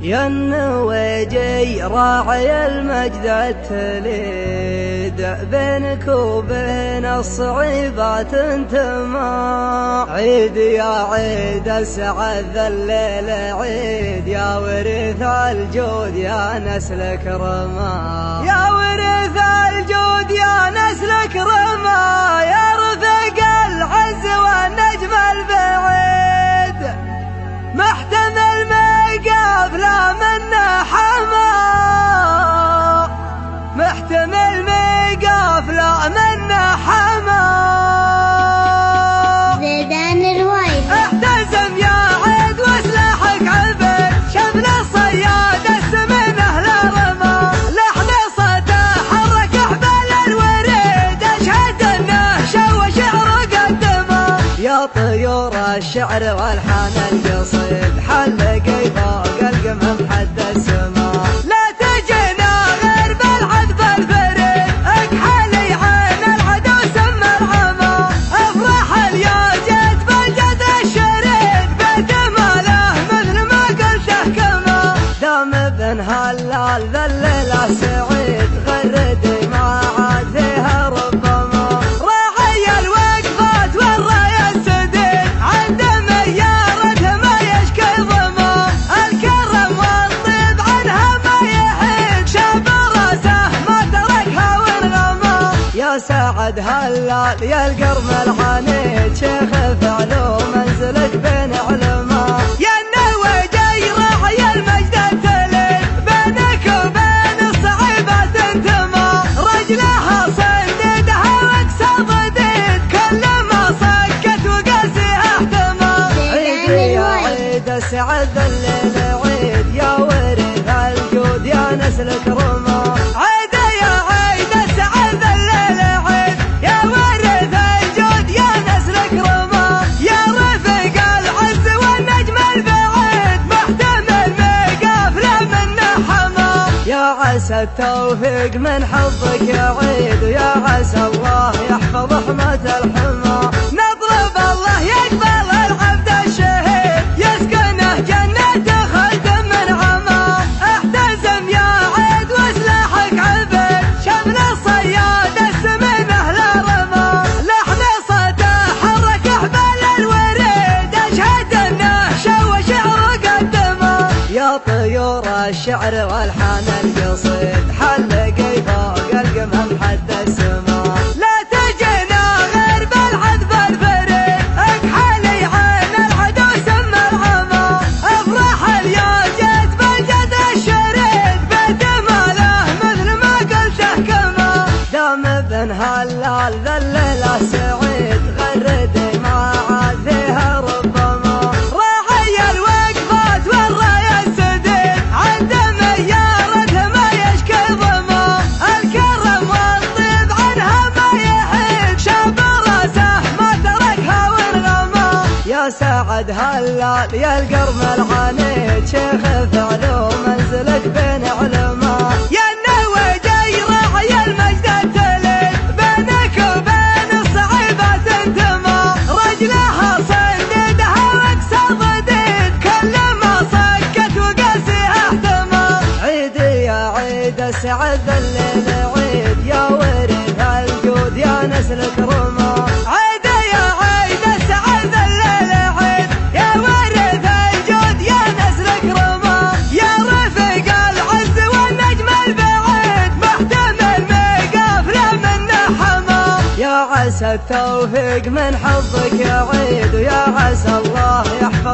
يا النويجي راعي المجد التليد، بينك وبين الصعيبات انتما عيد يا عيد السعد ذا الليل عيد، يا ورث الجود يا نسل كرما، يا ورث الجود يا نسل كرما، يا رفيق العز والنجم البعيد، محتمل ميقاف لا منا حما، محتمل ميقاف لا منا حما. زيدان الرويد احتزم يا عيد وسلاحك عالبيت، شمل الصياد السمن اهل رمى، لحن صوته حرك احبال الوريد، اشهد انه شو شعر قدمه، يا طيور الشعر والحان القصيد، حلقي فوق القمح محد السما، لا تجينا غير بالعذب الفريد، اكحلي عين العدو سم العمى، افرح اليوم جيت بالجد الشريد، بيت ماله مثل ما قلته كما، دام ابن هلال ذا الليلة سعيد، غردي ما عاد فيها ربما، راعي الوقفات والراية السديد، عند ميارته ما يشكي ظما، الكرم والطيب عنها ما يحيد، شاب راسه ما تركها وانغمى، يا سعد هلال يا القرم العنيد، شيخ فعلو منزلك بين علماء، يا النويجي راعي المجد التليد، بينك وبين الصعيبات انتما، رجلها صنددها واكسى ضديد، كل ما صكت وقاسيها احتمى، عيد يا عيد السعد الليل عيد، يا ورث الجود يا نسل كرما، عيد يا عيد السعد الليل عيد، يا ورث الجود يا نسل كرما، يا رفيق العز والنجم البعيد، محتمل ميقاف لا منا حما، يا عسى التوفيق من حظك يا عيد، ويا عسى الله يحفظ حماة الحما، نطلب الله يقبل العبد الشهيد، يسكنه جنة خلد من عما، احتزم يا عيد وسلاحك عالبيت، شمل الصياد السمن اهل رمى، لحن صوته حرك احبال الوريد، اشهد انه شو شعر قدمه، يا طيور الشعر والحان القصيد، حلقي فوق القمح محد السما، لا تجينا غير بالعذب الفريد، اكحلي عين العدو سم العمى، افرح اليوم جيت بالجد الشريد، بيت ماله مثل ما قلته كما، دام ابن هلال ذا الليلة سعيد، غردي ما عاد فيها ربما، راعي الوقفات والراية السديد، عند ميارته ما يشكي ظما، الكرم والطيب عنها ما يحيد، شاب راسه ما تركها وانغمى، يا سعد هلال يا القرم العنيد، شيخ فعلو منزلك بين علماء، يا النويجي راعي المجد التليد، بينك وبين الصعيبات انتما، رجلها صنددها واكسى ضديد، كل ما صكت وقاسيها احتمى، عيد يا عيد السعد ذا الليل عيد، يا ورث الجود يا نسل كرما، عيد يا عيد السعد ذا الليل عيد، يا ورث الجود يا نسل كرما، يا رفيق العز والنجم البعيد، محتمل ميقاف لا منا حما، يا عسى التوفيق من حظك يا عيد، ويا عسى الله يحفظ